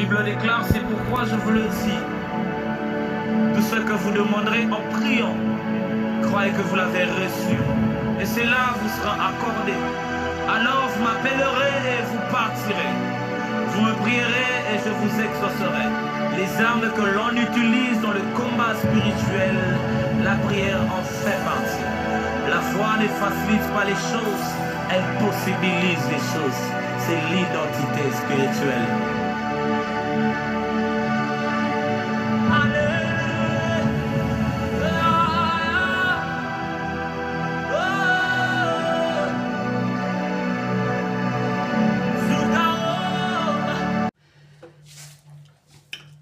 Bible déclare, c'est pourquoi je vous le dis. Tout ce que vous demanderez en priant, croyez que vous l'avez reçu. Et cela vous sera accordé. Alors vous m'appellerez et vous partirez. Vous me prierez et je vous exaucerai. Les armes que l'on utilise dans le combat spirituel, la prière en fait partie. La foi ne facilite pas les choses, elle possibilise les choses. C'est l'identité spirituelle.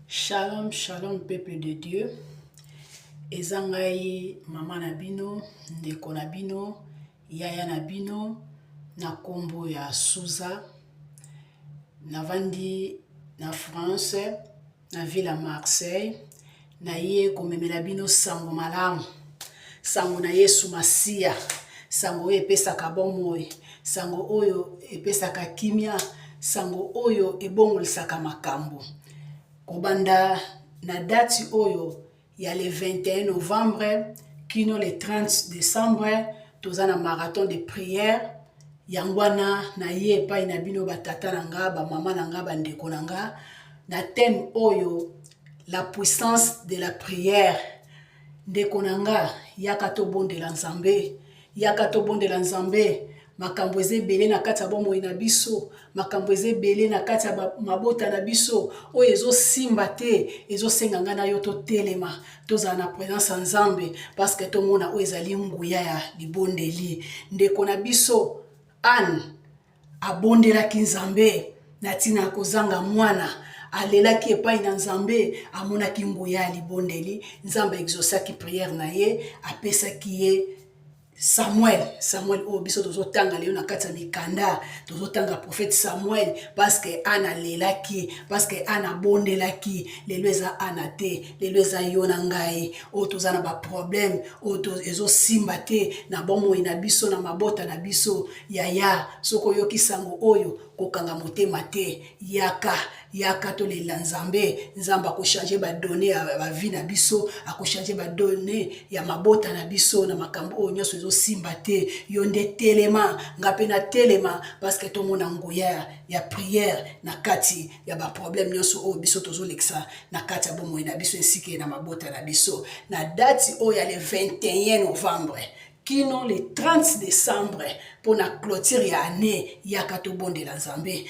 Shalom, shalom, peuple de Dieu. Ezangai mama nabino, ndeko nabino, yaya nabino, na kombo ya Souza. Navandi na France, na ville à Marseille. Na ye komemela bino sango malamu. Sango na Yesu Masia. Sango oyo epesaka bomoi. Sango oyo epesaka kimia. Sango oyo ebongolisaka makambo. Kobanda na date oyo ya le 21 novembre kino le 30 décembre toza na marathon de prière yangwana na ye pa ina bino batata nanga ba mama nanga bandeko nanga na thème oyo la puissance de la prière ndeko nanga yaka to bondela nzambe yaka to bondela nzambe makambo ezebele na kati ya bomoi na biso makambo ezebele na kati ya mabota na biso oyo ezosimba te ezosenga na yo totelema tozala na présence ya nzambe parce que tomona oyo ezali nguya ya libondeli ndeko na biso Anne abondelaki nzambe na ntina kozanga mwana alelaki epai na nzambe amonaki nguya ya libondeli nzambe exaucaki prière na ye apesaki ye Samuel o biso tozotanga leo na kati ya mikanda tozotanga prophète Samuel parce que ana lelaki parce que ana bondelaki lelo eza ana te lelo eza yo na ngai o tozana ba problème o ezo simba te na bomoi na biso na mabota na biso yaya soko yoki sango oyo kokanga motema te yaka to lela nzambe ko changer ba données ya ba vie na biso ako changer ba données ya mabota na biso na makambo o nyoso ezo simba te yo nde telema ngape na telema parce que to mona ngoya ya prière na kati ya ba problème nyoso o biso tozo leksa na kati ya bomoi na biso esike na mabota na biso na date o ya le 21 novembre kino le 30 décembre pour la clôture ya année yaka to bondela nzambe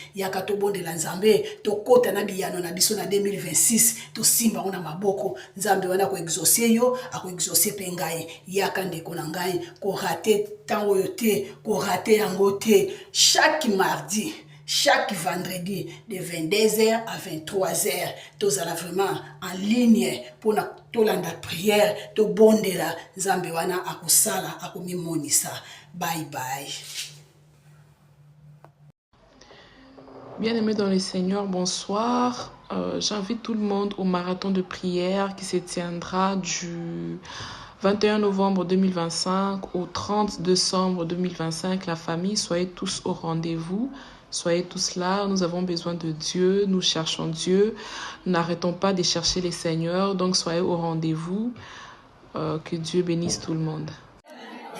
to kota na biyano na biso na 2026 to simba ona maboko nzambe wana ko exaucer yo ako exaucer pe ngai yaka ndeko na ngai ko rater tango yo te ko rater yango te chaque vendredi de 22h à 23h tozala vraiment en ligne pour la tolanda prière to bondela nzambe wana akusala akumimonisa bye bye. Bien-aimés dans le Seigneur, bonsoir. J'invite tout le monde au marathon de prière qui se tiendra du 21 novembre 2025 au 30 décembre 2025. La famille, soyez tous au rendez-vous. Soyez tous là, nous avons besoin de Dieu, nous cherchons Dieu, nous n'arrêtons pas de chercher le Seigneur, donc soyez au rendez-vous, que Dieu bénisse tout le monde.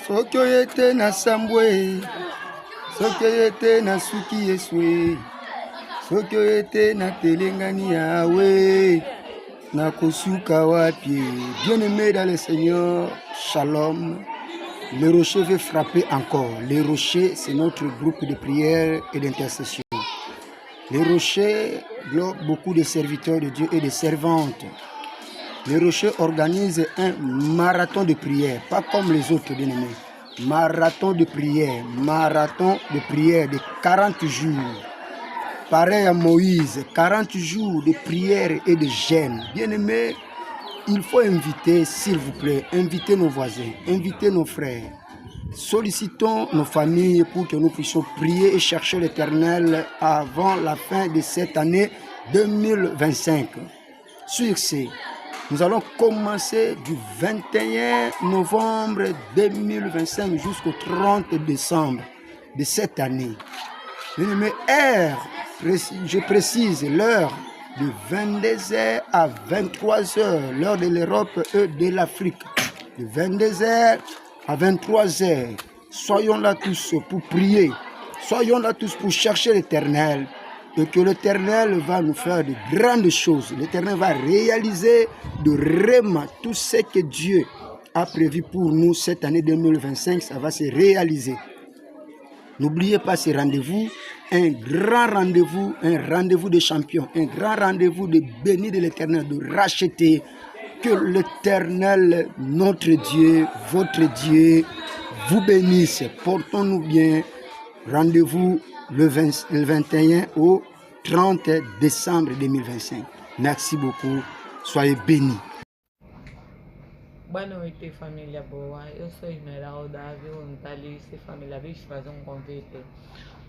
Sokoyete na sambwe, sokoyete na suki yeswe, sokoyete na telengani yawe, na kosuka wapi. Bien-aimé dans le Seigneur, shalom. Le rocher veut frapper encore. Le rocher, c'est notre groupe de prière et d'intercession. Le rocher globe beaucoup de serviteurs de Dieu et de servantes. Le rocher organise un marathon de prière, pas comme les autres bien-aimés. Marathon de prière de 40 jours. Pareil à Moïse, 40 jours de prière et de jeûne. Bien-aimés, il faut inviter, s'il vous plaît, inviter nos voisins, inviter nos frères. Sollicitons nos familles pour que nous puissions prier et chercher l'Éternel avant la fin de cette année 2025. Sur ce, nous allons commencer du 21 novembre 2025 jusqu'au 30 décembre de cette année. Je précise l'heure de 22h à 23h, l'heure de l'Europe et de l'Afrique. De 22h à 23h, soyons là tous pour prier, soyons là tous pour chercher l'Éternel, et que l'Éternel va nous faire de grandes choses. L'Éternel va réaliser vraiment tout ce que Dieu a prévu pour nous cette année 2025, ça va se réaliser. N'oubliez pas ce rendez-vous, un grand rendez-vous, un rendez-vous de champions, un grand rendez-vous de béni de l'Éternel, de racheter. Que l'Éternel, notre Dieu, votre Dieu, vous bénisse. Portons-nous bien. Rendez-vous le 21 au 30 décembre 2025. Merci beaucoup. Soyez bénis. Boa noite, família boa. Eu sou Esmeralda, voluntarista família. Vim fazer convite.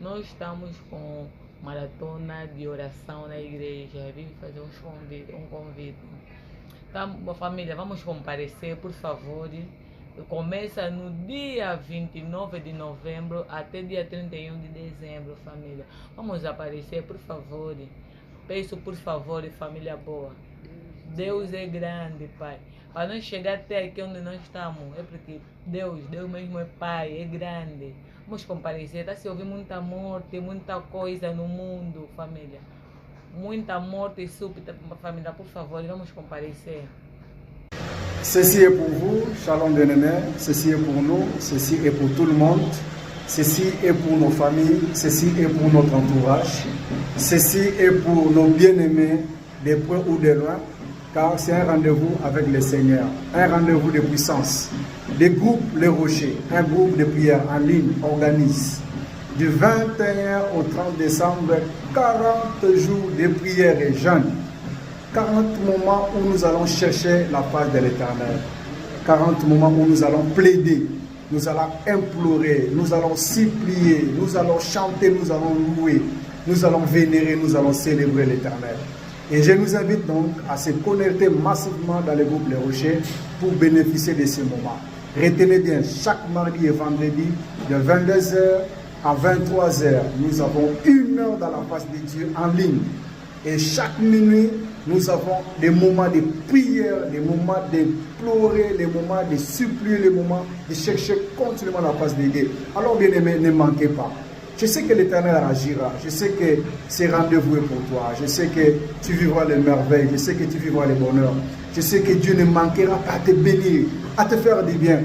Nós estamos com maratona de oração na igreja. Vim fazer um convite. Tá, família, vamos comparecer, por favor. Começa no dia 29 de novembro até dia 31 de dezembro, família. Vamos aparecer, por favor. Peço, por favor, família boa. Deus é grande, Pai. Para nós chegar até aqui onde nós estamos, é porque Deus mesmo é Pai, é grande. Vamos comparecer. Está se ouvir muita morte, muita coisa no mundo, família. Muita morte súbita, família. Por favor, vamos comparecer. Ceci est pour vous, Shalom bien-aimé, ceci est pour nous, ceci est pour tout le monde, ceci est pour nos familles, ceci est pour notre entourage, ceci est pour nos bien-aimés, de près ou de loin, car c'est un rendez-vous avec le Seigneur, un rendez-vous de puissance. Le groupe Les Rochers, un groupe de prière en ligne, organise du 21 au 30 décembre 40 jours de prière et jeûne. 40 moments où nous allons chercher la face de l'Éternel. 40 moments où nous allons plaider, nous allons implorer, nous allons supplier, nous allons chanter, nous allons louer, nous allons vénérer, nous allons célébrer l'Éternel. Et je nous invite donc à se connecter massivement dans le groupe Les Rochers pour bénéficier de ces moments. Retenez bien, chaque mardi et vendredi, de 22h à 23h, nous avons 1 heure dans la face de Dieu en ligne. Et chaque minuit, nous avons des moments de prière, des moments de pleurer, des moments de supplier, des moments de chercher continuellement la face de Dieu. Alors, bien aimé, ne manquez pas. Je sais que l'Éternel agira. Je sais que c'est rendez-vous pour toi. Je sais que tu vivras les merveilles. Je sais que tu vivras le bonheur. Je sais que Dieu ne manquera pas à te bénir, à te faire du bien.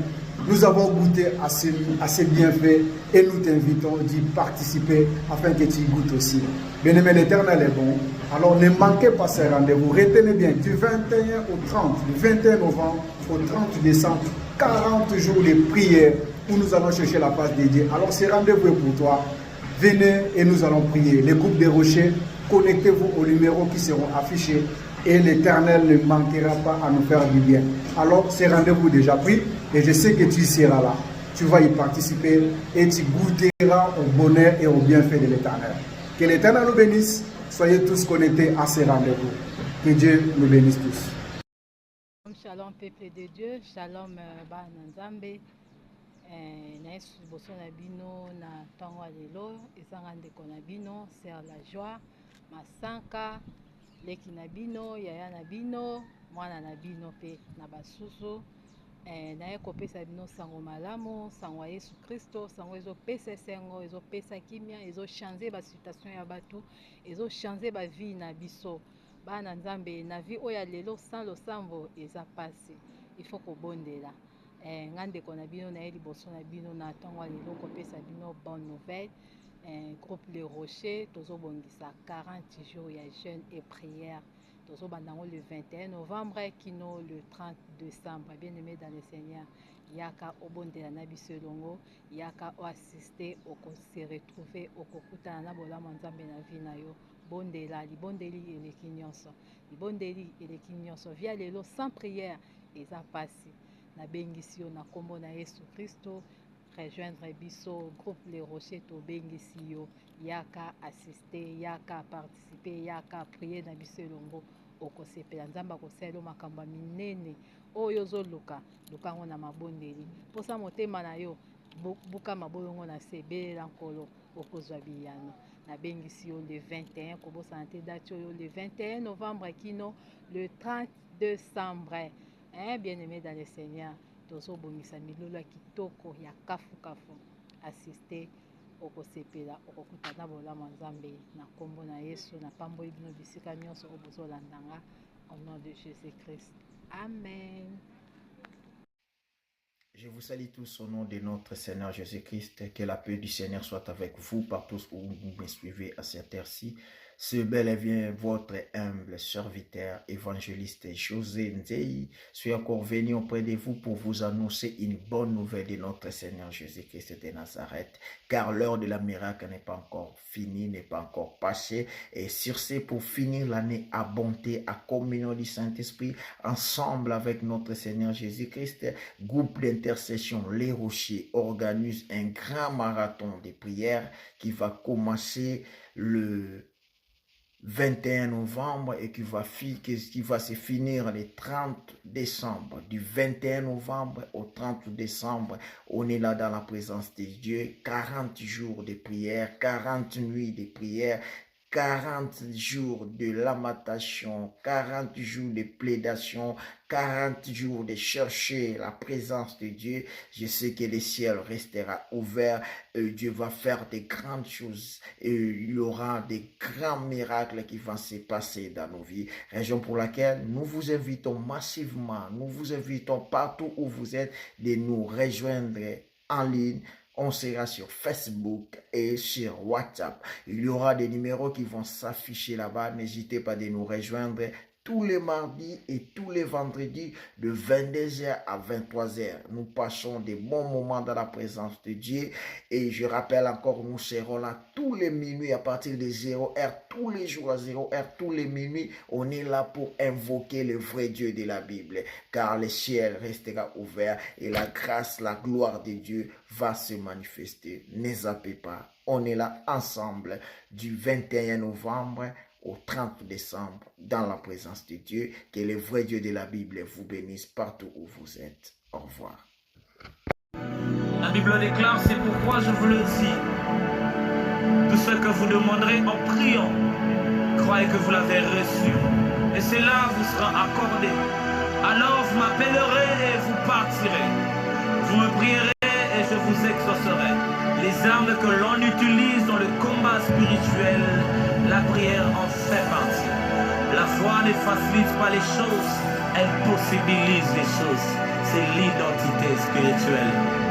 Nous avons goûté à ces bienfaits et nous t'invitons d'y participer afin que tu y goûtes aussi. Bien-aimé, l'Éternel est bon. Alors ne manquez pas ces rendez-vous. Retenez bien, du 21 au 30, du 21 novembre au 30 décembre, 40 jours de prière où nous allons chercher la face de Dieu. Alors ce rendez-vous est pour toi. Venez et nous allons prier. Les groupes des rochers, connectez-vous aux numéros qui seront affichés et l'Éternel ne manquera pas à nous faire du bien. Alors, c'est rendez-vous déjà pris et je sais que tu seras là. Tu vas y participer et tu goûteras au bonheur et au bienfait de l'Éternel. Que l'Éternel nous bénisse. Soyez tous connectés à ces rendez-vous. Que Dieu nous bénisse tous. Shalom, peuple de Dieu. Shalom, Bananzambe. Na yesu liboso na bino na ntango ya lelo ezanga ndeko na bino ser la joie masanka leki na bino yaya na bino mwana na bino mpe na basusu naye kopesa bino sango malamu sango ya yesu kristo sango ezopesa esengo ezopesa kimia ezochange basituation ya bato ezochange bavie na biso bana nzambe na vie oyo ya lelo sans losambo eza pasi ifo kobondela nga ndeko na bino naye liboso na bino na ntango ya lelo kopesa bino bonne nouvelle groupe Les Rochers tozobongisa 40 jours ya jeûne et prière tozobanda yango le 21 novembre kino le 30 décembre. Bien aimé dans le Seigneur, yaka obondela na biso elongo yaka oassiste okose retrouver okokutana na bolamu nzambe na vie na yo bondela libondeli eleki nyonso libondeli eleki nyonso via lelo sans prière eza pasi nabengisi yo na kombo na Yesu Kristo rejoindre biso groupe Les Rochers tobengisi yo yaka assister yaka participer yaka prier na biso elongo okosepela nzambe akosala makambo minene oyo ozoluka lukango na mabondeli posa motema na yo buka mabolongo na se belela nkolo okozwa biyano nabengisi yo le 21 kobosana te date oyo le 21 novembre kino le 30 décembre. Bien-aimé dans le Seigneur, tozobongisa milolo ya kitoko ya kafu assiste okosepela okokutana bolamo Nzambe na kombo na Yesu na pamboli bino bisika nyonso oyo bozolandanga au nom de Jésus-Christ. Amen. Je vous salue tous au nom de notre Seigneur Jésus-Christ. Que la paix du Seigneur soit avec vous partout où vous me suivez à cette heure-ci. C'est bel et bien votre humble serviteur, évangéliste José Nzei. Je suis encore venu auprès de vous pour vous annoncer une bonne nouvelle de notre Seigneur Jésus-Christ de Nazareth. Car l'heure de la miracle n'est pas encore finie, n'est pas encore passée. Et sur ce, pour finir l'année à bonté, à communion du Saint-Esprit, ensemble avec notre Seigneur Jésus-Christ, groupe d'intercession Les Rochers organise un grand marathon de prières qui va commencer le 21 novembre et qui va se finir le 30 décembre. Du 21 novembre au 30 décembre, on est là dans la présence de Dieu. 40 jours de prière, 40 nuits de prière, 40 jours de lamentation, 40 jours de plaidation, 40 jours de chercher la présence de Dieu. Je sais que le ciel restera ouvert. Dieu va faire des grandes choses. Et il y aura des grands miracles qui vont se passer dans nos vies. Raison pour laquelle nous vous invitons massivement, nous vous invitons partout où vous êtes de nous rejoindre en ligne. On sera sur Facebook et sur WhatsApp. Il y aura des numéros qui vont s'afficher là-bas. N'hésitez pas de nous rejoindre tous les mardis et tous les vendredis de 22h à 23h. Nous passons des bons moments dans la présence de Dieu. Et je rappelle encore, nous serons là tous les minuit à partir de 0h, tous les jours à 0h, tous les minuit. On est là pour invoquer le vrai Dieu de la Bible. Car le ciel restera ouvert et la grâce, la gloire de Dieu va se manifester. Ne zappez pas. On est là ensemble du 21 novembre au 30 décembre dans la présence de Dieu. Que le vrai Dieu de la Bible vous bénisse partout où vous êtes. Au revoir. La Bible déclare, c'est pourquoi je vous le dis. Tout ce que vous demanderez en priant, croyez que vous l'avez reçu. Et cela vous sera accordé. Alors vous m'appellerez et vous partirez. Vous me prierez et je vous exaucerai. Les armes que l'on utilise dans le combat spirituel, la prière en fait partie. La foi ne facilite pas les choses, elle possibilise les choses. C'est l'identité spirituelle.